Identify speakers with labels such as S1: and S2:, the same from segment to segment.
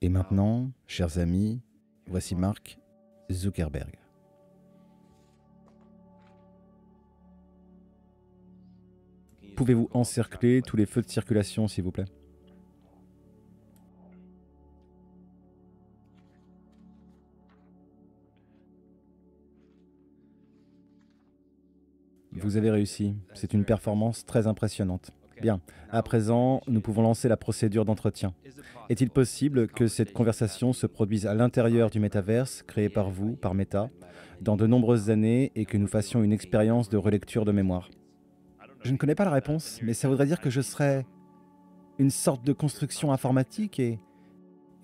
S1: Et maintenant, chers amis, voici Mark Zuckerberg. Pouvez-vous encercler tous les feux de circulation, s'il vous plaît? Vous avez réussi. C'est une performance très impressionnante. Bien. À présent, nous pouvons lancer la procédure d'entretien. Est-il possible que cette conversation se produise à l'intérieur du métaverse, créé par vous, par Meta, dans de nombreuses années, et que nous fassions une expérience de relecture de mémoire? Je ne connais pas la réponse, mais ça voudrait dire que je serais une sorte de construction informatique et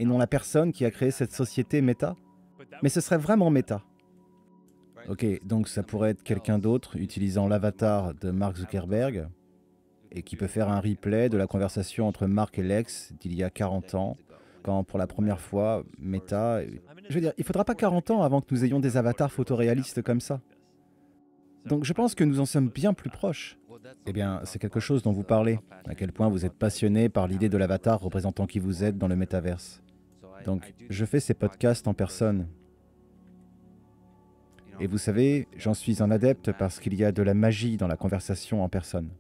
S1: non la personne qui a créé cette société Meta. Mais ce serait vraiment Meta. Ok, donc ça pourrait être quelqu'un d'autre utilisant l'avatar de Mark Zuckerberg et qui peut faire un replay de la conversation entre Mark et Lex d'il y a 40 ans, quand pour la première fois, Meta... Je veux dire, il ne faudra pas 40 ans avant que nous ayons des avatars photoréalistes comme ça. Donc je pense que nous en sommes bien plus proches. Eh bien, c'est quelque chose dont vous parlez, à quel point vous êtes passionné par l'idée de l'avatar représentant qui vous êtes dans le métaverse. Donc, je fais ces podcasts en personne. Et vous savez, j'en suis un adepte parce qu'il y a de la magie dans la conversation en personne.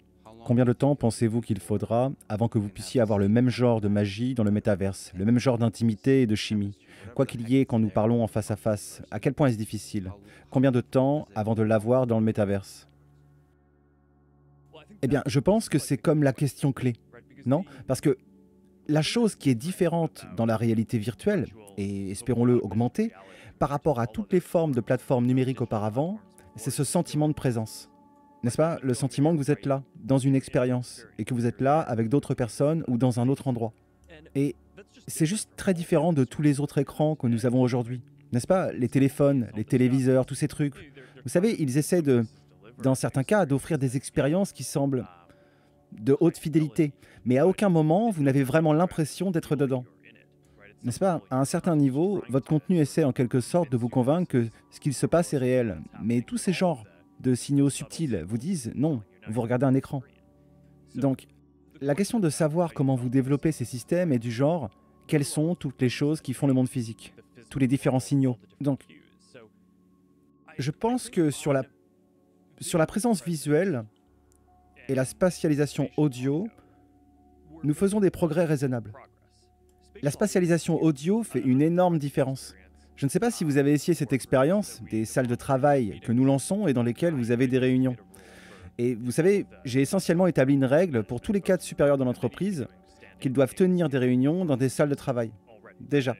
S1: Combien de temps pensez-vous qu'il faudra avant que vous puissiez avoir le même genre de magie dans le métaverse, le même genre d'intimité et de chimie? Quoi qu'il y ait quand nous parlons en face à face, à quel point est-ce difficile? Combien de temps avant de l'avoir dans le métaverse? Eh bien, je pense que c'est comme la question clé, non? Parce que la chose qui est différente dans la réalité virtuelle, et espérons-le augmentée, par rapport à toutes les formes de plateformes numériques auparavant, c'est ce sentiment de présence. N'est-ce pas? Le sentiment que vous êtes là, dans une expérience, et que vous êtes là avec d'autres personnes ou dans un autre endroit. Et c'est juste très différent de tous les autres écrans que nous avons aujourd'hui. N'est-ce pas? Les téléphones, les téléviseurs, tous ces trucs. Vous savez, ils essaient dans certains cas, d'offrir des expériences qui semblent de haute fidélité, mais à aucun moment vous n'avez vraiment l'impression d'être dedans. N'est-ce pas? À un certain niveau, votre contenu essaie en quelque sorte de vous convaincre que ce qu'il se passe est réel. Mais tous ces genres de signaux subtils vous disent non, vous regardez un écran. Donc, la question de savoir comment vous développez ces systèmes est du genre, quelles sont toutes les choses qui font le monde physique? Tous les différents signaux. Donc, je pense que sur la présence visuelle et la spatialisation audio, nous faisons des progrès raisonnables. La spatialisation audio fait une énorme différence. Je ne sais pas si vous avez essayé cette expérience, des salles de travail que nous lançons et dans lesquelles vous avez des réunions. Et vous savez, j'ai essentiellement établi une règle pour tous les cadres supérieurs de l'entreprise qu'ils doivent tenir des réunions dans des salles de travail. Déjà.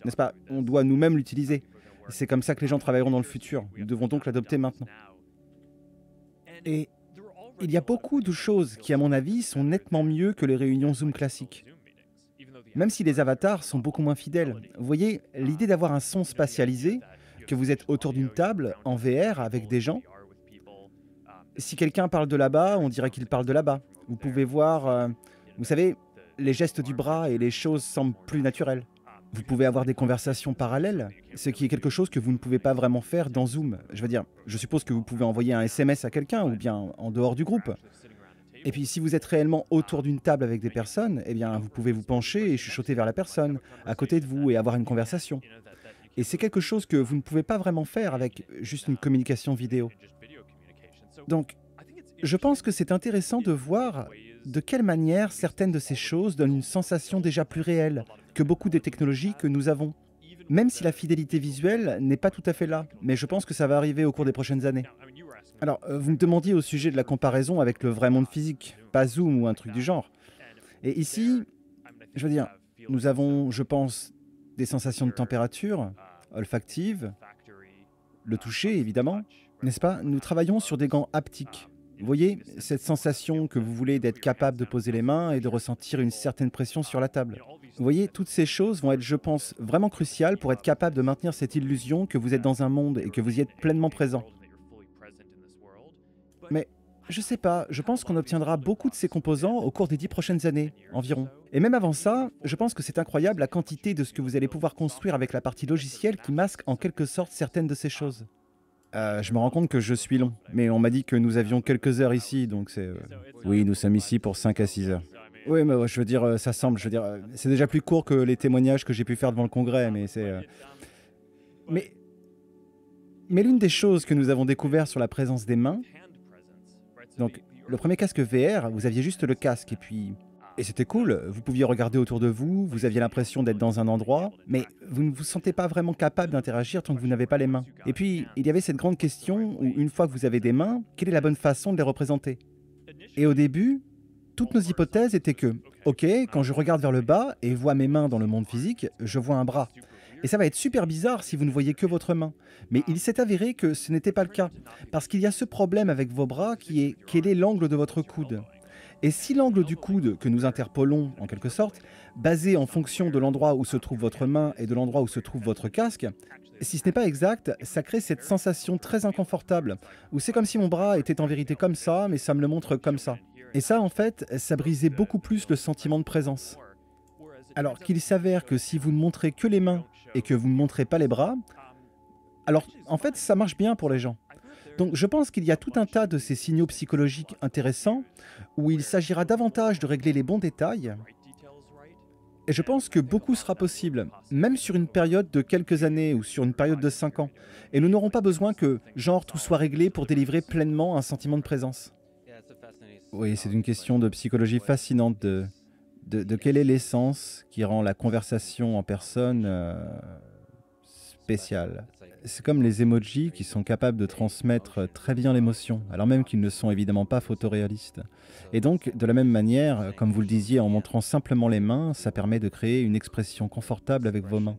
S1: N'est-ce pas? On doit nous-mêmes l'utiliser. C'est comme ça que les gens travailleront dans le futur. Nous devons donc l'adopter maintenant. Et il y a beaucoup de choses qui, à mon avis, sont nettement mieux que les réunions Zoom classiques. Même si les avatars sont beaucoup moins fidèles. Vous voyez, l'idée d'avoir un son spatialisé, que vous êtes autour d'une table, en VR, avec des gens. Si quelqu'un parle de là-bas, on dirait qu'il parle de là-bas. Vous pouvez voir, vous savez, les gestes du bras et les choses semblent plus naturelles. Vous pouvez avoir des conversations parallèles, ce qui est quelque chose que vous ne pouvez pas vraiment faire dans Zoom. Je veux dire, je suppose que vous pouvez envoyer un SMS à quelqu'un ou bien en dehors du groupe. Et puis si vous êtes réellement autour d'une table avec des personnes, eh bien vous pouvez vous pencher et chuchoter vers la personne, à côté de vous et avoir une conversation. Et c'est quelque chose que vous ne pouvez pas vraiment faire avec juste une communication vidéo. Donc, je pense que c'est intéressant de voir de quelle manière certaines de ces choses donnent une sensation déjà plus réelle que beaucoup des technologies que nous avons. Même si la fidélité visuelle n'est pas tout à fait là, mais je pense que ça va arriver au cours des prochaines années. Alors, vous me demandiez au sujet de la comparaison avec le vrai monde physique, pas Zoom ou un truc du genre. Et ici, je veux dire, nous avons, je pense, des sensations de température, olfactive, le toucher évidemment, n'est-ce pas? Nous travaillons sur des gants haptiques. Vous voyez, cette sensation que vous voulez d'être capable de poser les mains et de ressentir une certaine pression sur la table. Vous voyez, toutes ces choses vont être, je pense, vraiment cruciales pour être capable de maintenir cette illusion que vous êtes dans un monde et que vous y êtes pleinement présent. Mais je sais pas, je pense qu'on obtiendra beaucoup de ces composants au cours des 10 prochaines années, environ. Et même avant ça, je pense que c'est incroyable la quantité de ce que vous allez pouvoir construire avec la partie logicielle qui masque en quelque sorte certaines de ces choses. Je me rends compte que je suis long, mais on m'a dit que nous avions quelques heures ici, donc c'est... Oui, nous sommes ici pour 5 à 6 heures. Oui, mais ouais, je veux dire, ça semble, je veux dire, c'est déjà plus court que les témoignages que j'ai pu faire devant le Congrès, mais mais mais l'une des choses que nous avons découvert sur la présence des mains, donc le premier casque VR, vous aviez juste le casque et c'était cool, vous pouviez regarder autour de vous, vous aviez l'impression d'être dans un endroit, mais vous ne vous sentez pas vraiment capable d'interagir tant que vous n'avez pas les mains. Et puis, il y avait cette grande question où une fois que vous avez des mains, quelle est la bonne façon de les représenter? Et au début, toutes nos hypothèses étaient que, ok, quand je regarde vers le bas et vois mes mains dans le monde physique, je vois un bras. Et ça va être super bizarre si vous ne voyez que votre main. Mais il s'est avéré que ce n'était pas le cas. Parce qu'il y a ce problème avec vos bras qui est quel est l'angle de votre coude. Et si l'angle du coude que nous interpolons, en quelque sorte, basé en fonction de l'endroit où se trouve votre main et de l'endroit où se trouve votre casque, si ce n'est pas exact, ça crée cette sensation très inconfortable, où c'est comme si mon bras était en vérité comme ça, mais ça me le montre comme ça. Et ça, en fait, ça brisait beaucoup plus le sentiment de présence. Alors qu'il s'avère que si vous ne montrez que les mains et que vous ne montrez pas les bras, alors en fait, ça marche bien pour les gens. Donc je pense qu'il y a tout un tas de ces signaux psychologiques intéressants où il s'agira davantage de régler les bons détails. Et je pense que beaucoup sera possible, même sur une période de quelques années ou sur une période de 5 ans. Et nous n'aurons pas besoin que, genre, tout soit réglé pour délivrer pleinement un sentiment de présence. Oui, c'est une question de psychologie fascinante de quelle est l'essence qui rend la conversation en personne spéciale. C'est comme les emojis qui sont capables de transmettre très bien l'émotion, alors même qu'ils ne sont évidemment pas photoréalistes. Et donc, de la même manière, comme vous le disiez, en montrant simplement les mains, ça permet de créer une expression confortable avec vos mains.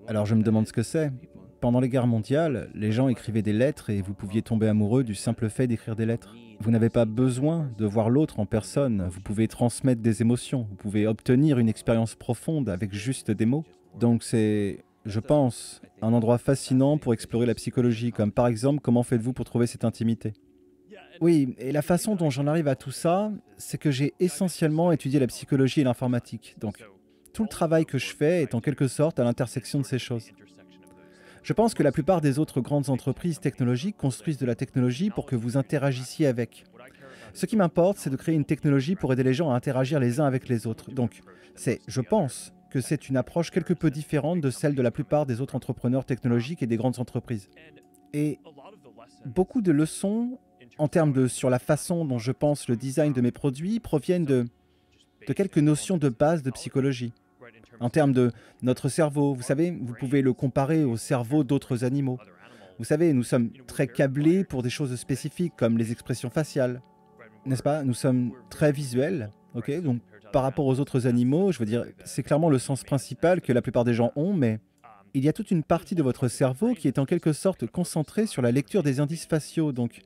S1: Alors je me demande ce que c'est. Pendant les guerres mondiales, les gens écrivaient des lettres et vous pouviez tomber amoureux du simple fait d'écrire des lettres. Vous n'avez pas besoin de voir l'autre en personne, vous pouvez transmettre des émotions, vous pouvez obtenir une expérience profonde avec juste des mots. Donc c'est, je pense, un endroit fascinant pour explorer la psychologie, comme par exemple comment faites-vous pour trouver cette intimité? Oui, et la façon dont j'en arrive à tout ça, c'est que j'ai essentiellement étudié la psychologie et l'informatique. Donc tout le travail que je fais est en quelque sorte à l'intersection de ces choses. Je pense que la plupart des autres grandes entreprises technologiques construisent de la technologie pour que vous interagissiez avec. Ce qui m'importe, c'est de créer une technologie pour aider les gens à interagir les uns avec les autres. Donc, je pense que c'est une approche quelque peu différente de celle de la plupart des autres entrepreneurs technologiques et des grandes entreprises. Et beaucoup de leçons, en termes sur la façon dont je pense le design de mes produits, proviennent de quelques notions de base de psychologie. En termes de notre cerveau, vous savez, vous pouvez le comparer au cerveau d'autres animaux. Vous savez, nous sommes très câblés pour des choses spécifiques, comme les expressions faciales. N'est-ce pas? Nous sommes très visuels, ok? Donc, par rapport aux autres animaux, je veux dire, c'est clairement le sens principal que la plupart des gens ont, mais il y a toute une partie de votre cerveau qui est en quelque sorte concentrée sur la lecture des indices faciaux. Donc,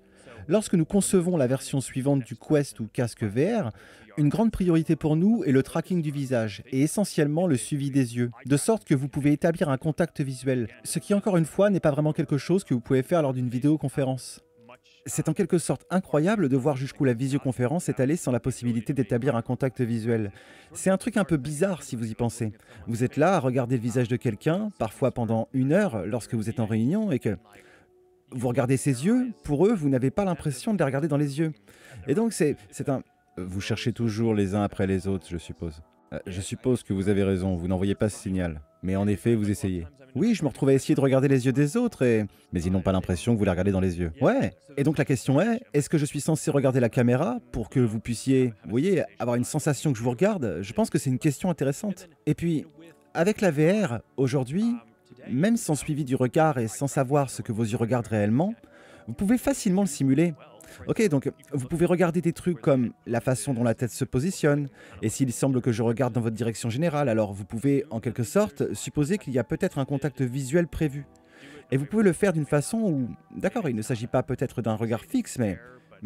S1: lorsque nous concevons la version suivante du Quest ou casque VR, une grande priorité pour nous est le tracking du visage et essentiellement le suivi des yeux, de sorte que vous pouvez établir un contact visuel, ce qui encore une fois n'est pas vraiment quelque chose que vous pouvez faire lors d'une vidéoconférence. C'est en quelque sorte incroyable de voir jusqu'où la visioconférence est allée sans la possibilité d'établir un contact visuel. C'est un truc un peu bizarre si vous y pensez. Vous êtes là à regarder le visage de quelqu'un, parfois pendant 1 heure lorsque vous êtes en réunion et que vous regardez ses yeux, pour eux, vous n'avez pas l'impression de les regarder dans les yeux. Et donc c'est un... Vous cherchez toujours les uns après les autres, je suppose. Je suppose que vous avez raison, vous n'envoyez pas ce signal. Mais en effet, vous essayez. Oui, je me retrouve à essayer de regarder les yeux des autres, mais ils n'ont pas l'impression que vous les regardez dans les yeux. Ouais. Et donc la question est-ce que je suis censé regarder la caméra pour que vous puissiez, vous voyez, avoir une sensation que je vous regarde? Je pense que c'est une question intéressante. Et puis, avec la VR, aujourd'hui, même sans suivi du regard et sans savoir ce que vos yeux regardent réellement, vous pouvez facilement le simuler. Ok, donc vous pouvez regarder des trucs comme la façon dont la tête se positionne, et s'il semble que je regarde dans votre direction générale, alors vous pouvez, en quelque sorte, supposer qu'il y a peut-être un contact visuel prévu. Et vous pouvez le faire d'une façon où, d'accord, il ne s'agit pas peut-être d'un regard fixe, mais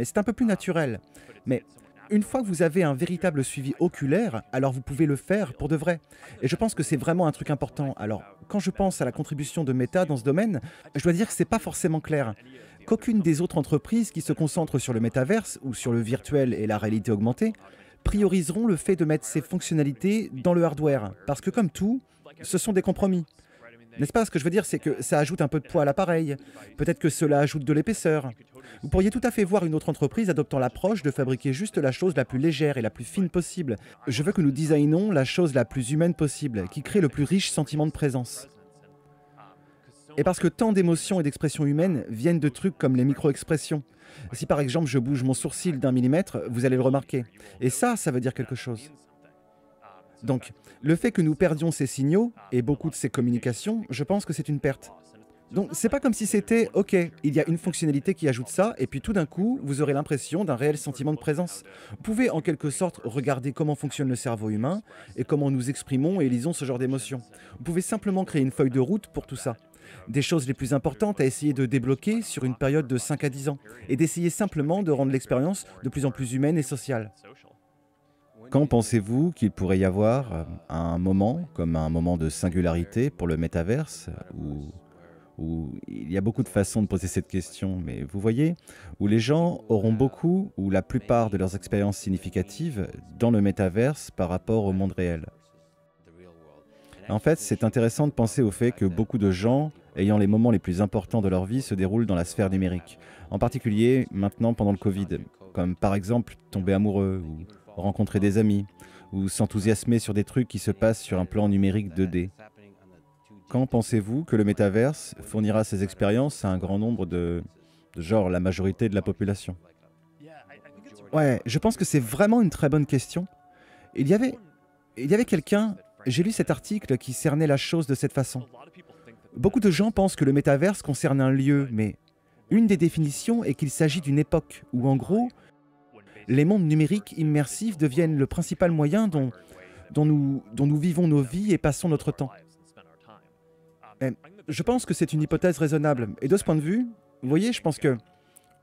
S1: c'est un peu plus naturel. Mais une fois que vous avez un véritable suivi oculaire, alors vous pouvez le faire pour de vrai. Et je pense que c'est vraiment un truc important. Alors, quand je pense à la contribution de Meta dans ce domaine, je dois dire que c'est pas forcément clair. Qu'aucune des autres entreprises qui se concentrent sur le métaverse ou sur le virtuel et la réalité augmentée prioriseront le fait de mettre ces fonctionnalités dans le hardware. Parce que comme tout, ce sont des compromis. N'est-ce pas? Ce que je veux dire, c'est que ça ajoute un peu de poids à l'appareil. Peut-être que cela ajoute de l'épaisseur. Vous pourriez tout à fait voir une autre entreprise adoptant l'approche de fabriquer juste la chose la plus légère et la plus fine possible. Je veux que nous designons la chose la plus humaine possible, qui crée le plus riche sentiment de présence. Et parce que tant d'émotions et d'expressions humaines viennent de trucs comme les micro-expressions. Si par exemple je bouge mon sourcil d'1 millimètre, vous allez le remarquer. Et ça veut dire quelque chose. Donc, le fait que nous perdions ces signaux et beaucoup de ces communications, je pense que c'est une perte. Donc, c'est pas comme si c'était OK, il y a une fonctionnalité qui ajoute ça, et puis tout d'un coup, vous aurez l'impression d'un réel sentiment de présence. Vous pouvez en quelque sorte regarder comment fonctionne le cerveau humain et comment nous exprimons et lisons ce genre d'émotions. Vous pouvez simplement créer une feuille de route pour tout ça. Des choses les plus importantes à essayer de débloquer sur une période de 5 à 10 ans, et d'essayer simplement de rendre l'expérience de plus en plus humaine et sociale. Quand pensez-vous qu'il pourrait y avoir un moment, comme un moment de singularité pour le métaverse, où il y a beaucoup de façons de poser cette question, mais vous voyez, où les gens auront beaucoup ou la plupart de leurs expériences significatives dans le métaverse par rapport au monde réel. En fait, c'est intéressant de penser au fait que beaucoup de gens ayant les moments les plus importants de leur vie se déroulent dans la sphère numérique, en particulier maintenant pendant le Covid, comme par exemple tomber amoureux, ou rencontrer des amis, ou s'enthousiasmer sur des trucs qui se passent sur un plan numérique 2D. Quand pensez-vous que le métaverse fournira ces expériences à un grand nombre de genre la majorité de la population? Ouais, je pense que c'est vraiment une très bonne question. Il y avait quelqu'un, j'ai lu cet article qui cernait la chose de cette façon. Beaucoup de gens pensent que le métaverse concerne un lieu, mais une des définitions est qu'il s'agit d'une époque où, en gros, les mondes numériques immersifs deviennent le principal moyen dont nous vivons nos vies et passons notre temps. Et je pense que c'est une hypothèse raisonnable. Et de ce point de vue, vous voyez, je pense que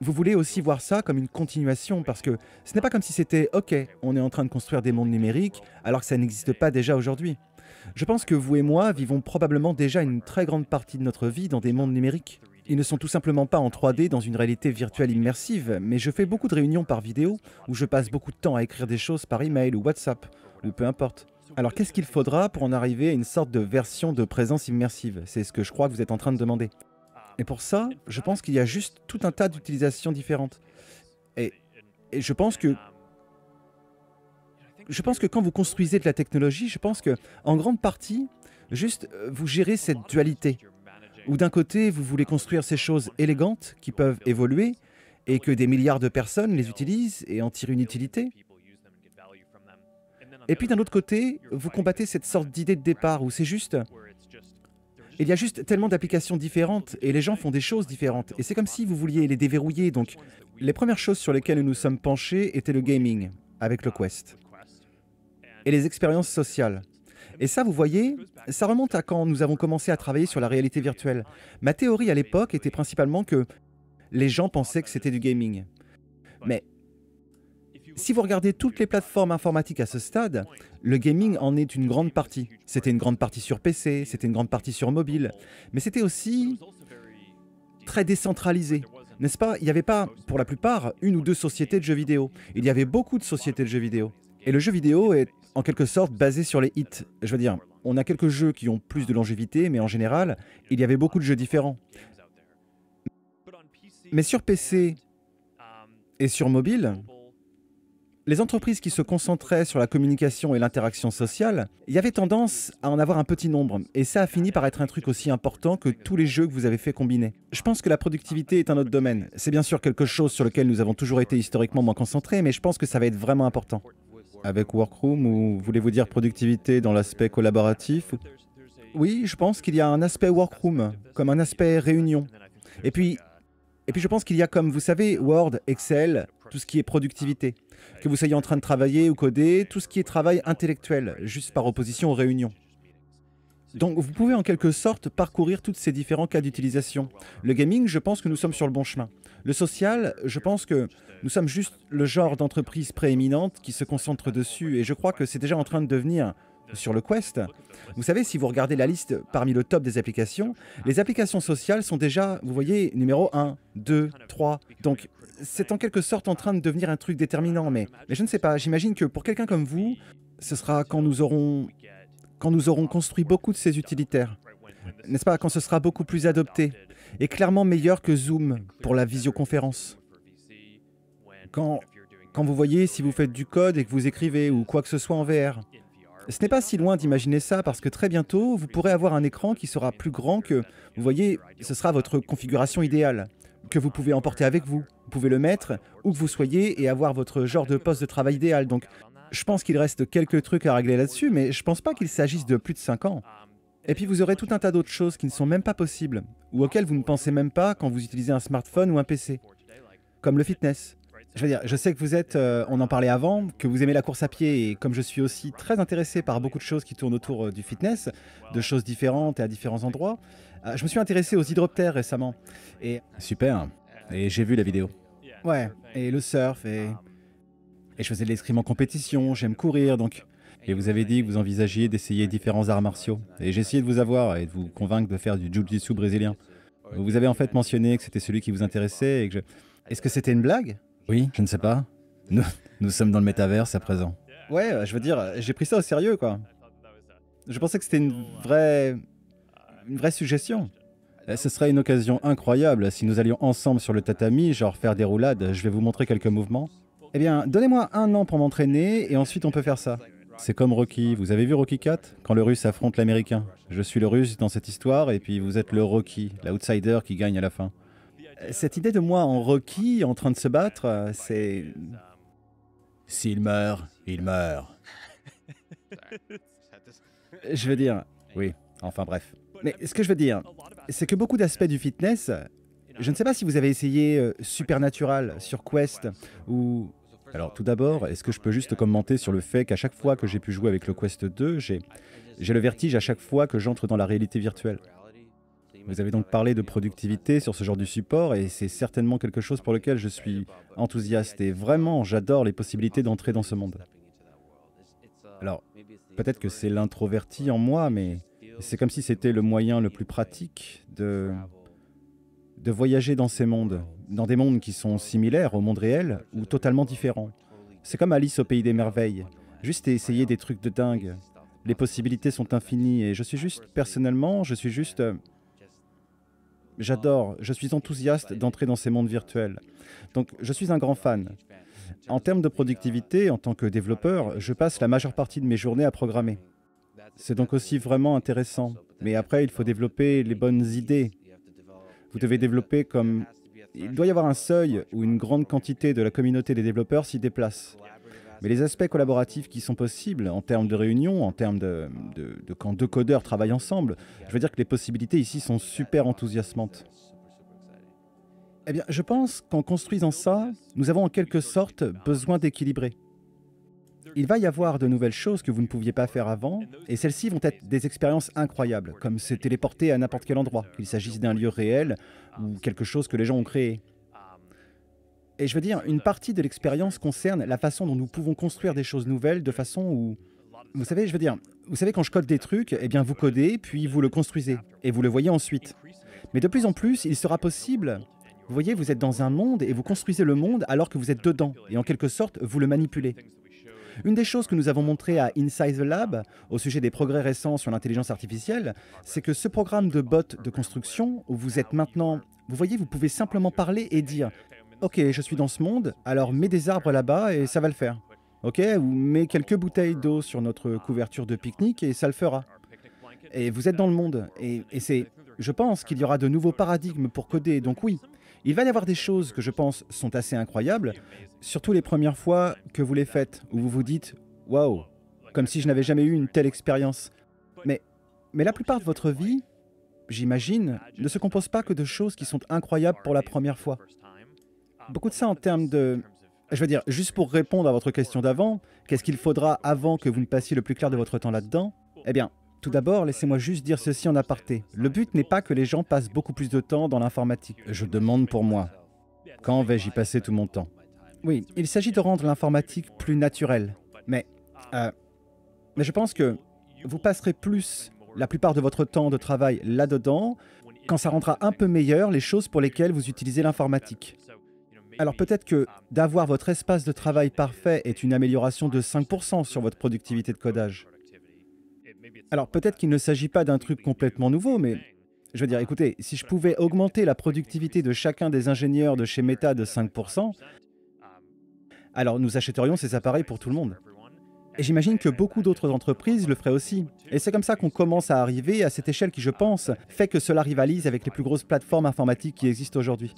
S1: vous voulez aussi voir ça comme une continuation, parce que ce n'est pas comme si c'était « Ok, on est en train de construire des mondes numériques, alors que ça n'existe pas déjà aujourd'hui ». Je pense que vous et moi vivons probablement déjà une très grande partie de notre vie dans des mondes numériques. Ils ne sont tout simplement pas en 3D dans une réalité virtuelle immersive, mais je fais beaucoup de réunions par vidéo, où je passe beaucoup de temps à écrire des choses par email ou WhatsApp, ou peu importe. Alors qu'est-ce qu'il faudra pour en arriver à une sorte de version de présence immersive? C'est ce que je crois que vous êtes en train de demander. Et pour ça, je pense qu'il y a juste tout un tas d'utilisations différentes. Et, et je pense que quand vous construisez de la technologie, je pense que, en grande partie, juste vous gérez cette dualité. Où d'un côté, vous voulez construire ces choses élégantes qui peuvent évoluer et que des milliards de personnes les utilisent et en tirent une utilité. Et puis d'un autre côté, vous combattez cette sorte d'idée de départ où c'est juste... Il y a juste tellement d'applications différentes et les gens font des choses différentes. Et c'est comme si vous vouliez les déverrouiller. Donc, les premières choses sur lesquelles nous nous sommes penchés étaient le gaming, avec le Quest, et les expériences sociales. Et ça, vous voyez, ça remonte à quand nous avons commencé à travailler sur la réalité virtuelle. Ma théorie à l'époque était principalement que les gens pensaient que c'était du gaming. Mais si vous regardez toutes les plateformes informatiques à ce stade, le gaming en est une grande partie. C'était une grande partie sur PC, c'était une grande partie sur mobile, mais c'était aussi très décentralisé. N'est-ce pas? Il n'y avait pas, pour la plupart, une ou deux sociétés de jeux vidéo. Il y avait beaucoup de sociétés de jeux vidéo. Et le jeu vidéo est en quelque sorte basé sur les hits. Je veux dire, on a quelques jeux qui ont plus de longévité, mais en général, il y avait beaucoup de jeux différents. Mais sur PC et sur mobile, les entreprises qui se concentraient sur la communication et l'interaction sociale, il y avait tendance à en avoir un petit nombre, et ça a fini par être un truc aussi important que tous les jeux que vous avez fait combiner. Je pense que la productivité est un autre domaine. C'est bien sûr quelque chose sur lequel nous avons toujours été historiquement moins concentrés, mais je pense que ça va être vraiment important. Avec Workroom, ou voulez-vous dire productivité dans l'aspect collaboratif? Oui, je pense qu'il y a un aspect Workroom, comme un aspect réunion. Et puis je pense qu'il y a comme, vous savez, Word, Excel, tout ce qui est productivité. Que vous soyez en train de travailler ou coder, tout ce qui est travail intellectuel, juste par opposition aux réunions. Donc vous pouvez en quelque sorte parcourir tous ces différents cas d'utilisation. Le gaming, je pense que nous sommes sur le bon chemin. Le social, je pense que nous sommes juste le genre d'entreprise prééminente qui se concentre dessus, et je crois que c'est déjà en train de devenir sur le Quest. Vous savez, si vous regardez la liste parmi le top des applications, les applications sociales sont déjà, vous voyez, numéro 1, 2, 3. Donc c'est en quelque sorte en train de devenir un truc déterminant, mais je ne sais pas, j'imagine que pour quelqu'un comme vous, ce sera quand nous aurons construit beaucoup de ces utilitaires. n'est-ce pas, quand ce sera beaucoup plus adopté, et clairement meilleur que Zoom pour la visioconférence. Quand, quand vous voyez si vous faites du code et que vous écrivez ou quoi que ce soit en VR. Ce n'est pas si loin d'imaginer ça parce que très bientôt, vous pourrez avoir un écran qui sera plus grand que, vous voyez, ce sera votre configuration idéale, que vous pouvez emporter avec vous. Vous pouvez le mettre où que vous soyez et avoir votre genre de poste de travail idéal. Donc, je pense qu'il reste quelques trucs à régler là-dessus, mais je pense pas qu'il s'agisse de plus de 5 ans. Et puis vous aurez tout un tas d'autres choses qui ne sont même pas possibles, ou auxquelles vous ne pensez même pas quand vous utilisez un smartphone ou un PC, comme le fitness. Je veux dire, je sais que vous êtes, on en parlait avant, que vous aimez la course à pied, et comme je suis aussi très intéressé par beaucoup de choses qui tournent autour du fitness, de choses différentes et à différents endroits, je me suis intéressé aux hydroptères récemment. Et
S2: Super. Et j'ai vu la vidéo.
S1: ouais, et le surf, et je faisais de l'escrime en compétition, j'aime courir, donc...
S2: Et vous avez dit que vous envisagiez d'essayer différents arts martiaux. Et j'ai essayé de vous avoir et de vous convaincre de faire du jiu-jitsu brésilien. Vous avez en fait mentionné que c'était celui qui vous intéressait et que je...
S1: Est-ce que c'était une blague?
S2: Oui, je ne sais pas. Nous sommes dans le métaverse à présent.
S1: Ouais, je veux dire, j'ai pris ça au sérieux, quoi. Je pensais que c'était une vraie suggestion.
S2: Ce serait une occasion incroyable si nous allions ensemble sur le tatami, genre faire des roulades. Je vais vous montrer quelques mouvements.
S1: Eh bien, donnez-moi 1 an pour m'entraîner et ensuite on peut faire ça.
S2: C'est comme Rocky. Vous avez vu Rocky 4 quand le Russe affronte l'Américain? Je suis le Russe dans cette histoire et puis vous êtes le Rocky, l'outsider qui gagne à la fin.
S1: Cette idée de moi en Rocky, en train de se battre, c'est...
S2: S'il meurt, il meurt.
S1: Je veux dire...
S2: Oui, enfin bref.
S1: Mais ce que je veux dire, c'est que beaucoup d'aspects du fitness... Je ne sais pas si vous avez essayé Supernatural sur Quest ou...
S2: Alors tout d'abord, est-ce que je peux juste commenter sur le fait qu'à chaque fois que j'ai pu jouer avec le Quest 2, j'ai le vertige à chaque fois que j'entre dans la réalité virtuelle. Vous avez donc parlé de productivité sur ce genre de support et c'est certainement quelque chose pour lequel je suis enthousiaste et vraiment j'adore les possibilités d'entrer dans ce monde. Alors, peut-être que c'est l'introverti en moi, mais c'est comme si c'était le moyen le plus pratique de voyager dans ces mondes, dans des mondes qui sont similaires au monde réel ou totalement différents. C'est comme Alice au pays des merveilles, juste essayer des trucs de dingue. Les possibilités sont infinies et je suis juste, personnellement, j'adore, je suis enthousiaste d'entrer dans ces mondes virtuels. Donc je suis un grand fan. En termes de productivité, en tant que développeur, je passe la majeure partie de mes journées à programmer. C'est donc aussi vraiment intéressant. Mais après, il faut développer les bonnes idées. Vous devez développer comme... Il doit y avoir un seuil où une grande quantité de la communauté des développeurs s'y déplace. Mais les aspects collaboratifs qui sont possibles en termes de réunion, en termes de quand 2 codeurs travaillent ensemble, je veux dire que les possibilités ici sont super enthousiasmantes. Eh bien, je pense qu'en construisant ça, nous avons en quelque sorte besoin d'équilibrer. Il va y avoir de nouvelles choses que vous ne pouviez pas faire avant, et celles-ci vont être des expériences incroyables, comme se téléporter à n'importe quel endroit, qu'il s'agisse d'un lieu réel ou quelque chose que les gens ont créé. Et je veux dire, une partie de l'expérience concerne la façon dont nous pouvons construire des choses nouvelles de façon où... Vous savez, je veux dire, vous savez quand je code des trucs, eh bien vous codez, puis vous le construisez, et vous le voyez ensuite. Mais de plus en plus, il sera possible... Vous voyez, vous êtes dans un monde et vous construisez le monde alors que vous êtes dedans, et en quelque sorte, vous le manipulez. Une des choses que nous avons montré à Inside the Lab, au sujet des progrès récents sur l'intelligence artificielle, c'est que ce programme de bot de construction, où vous êtes maintenant... Vous voyez, vous pouvez simplement parler et dire « Ok, je suis dans ce monde, alors mets des arbres là-bas et ça va le faire. Ok, ou mets quelques bouteilles d'eau sur notre couverture de pique-nique et ça le fera. » Et vous êtes dans le monde. Et c'est... Je pense qu'il y aura de nouveaux paradigmes pour coder, donc oui. Il va y avoir des choses que je pense sont assez incroyables, surtout les premières fois que vous les faites, où vous vous dites « Waouh !» comme si je n'avais jamais eu une telle expérience. Mais la plupart de votre vie, j'imagine, ne se compose pas que de choses qui sont incroyables pour la première fois. Beaucoup de ça en termes de... Je veux dire, juste pour répondre à votre question d'avant, qu'est-ce qu'il faudra avant que vous ne passiez le plus clair de votre temps là-dedans? Eh bien, tout d'abord, laissez-moi juste dire ceci en aparté. Le but n'est pas que les gens passent beaucoup plus de temps dans l'informatique. Je demande pour moi. Quand vais-je y passer tout mon temps?
S1: Oui, il s'agit de rendre l'informatique plus naturelle. Mais je pense que vous passerez plus la plupart de votre temps de travail là-dedans quand ça rendra un peu meilleur les choses pour lesquelles vous utilisez l'informatique. Alors peut-être que d'avoir votre espace de travail parfait est une amélioration de 5% sur votre productivité de codage. Alors peut-être qu'il ne s'agit pas d'un truc complètement nouveau, mais Je veux dire, écoutez, si je pouvais augmenter la productivité de chacun des ingénieurs de chez Meta de 5%, alors nous achèterions ces appareils pour tout le monde. Et j'imagine que beaucoup d'autres entreprises le feraient aussi. Et c'est comme ça qu'on commence à arriver à cette échelle qui, je pense, fait que cela rivalise avec les plus grosses plateformes informatiques qui existent aujourd'hui.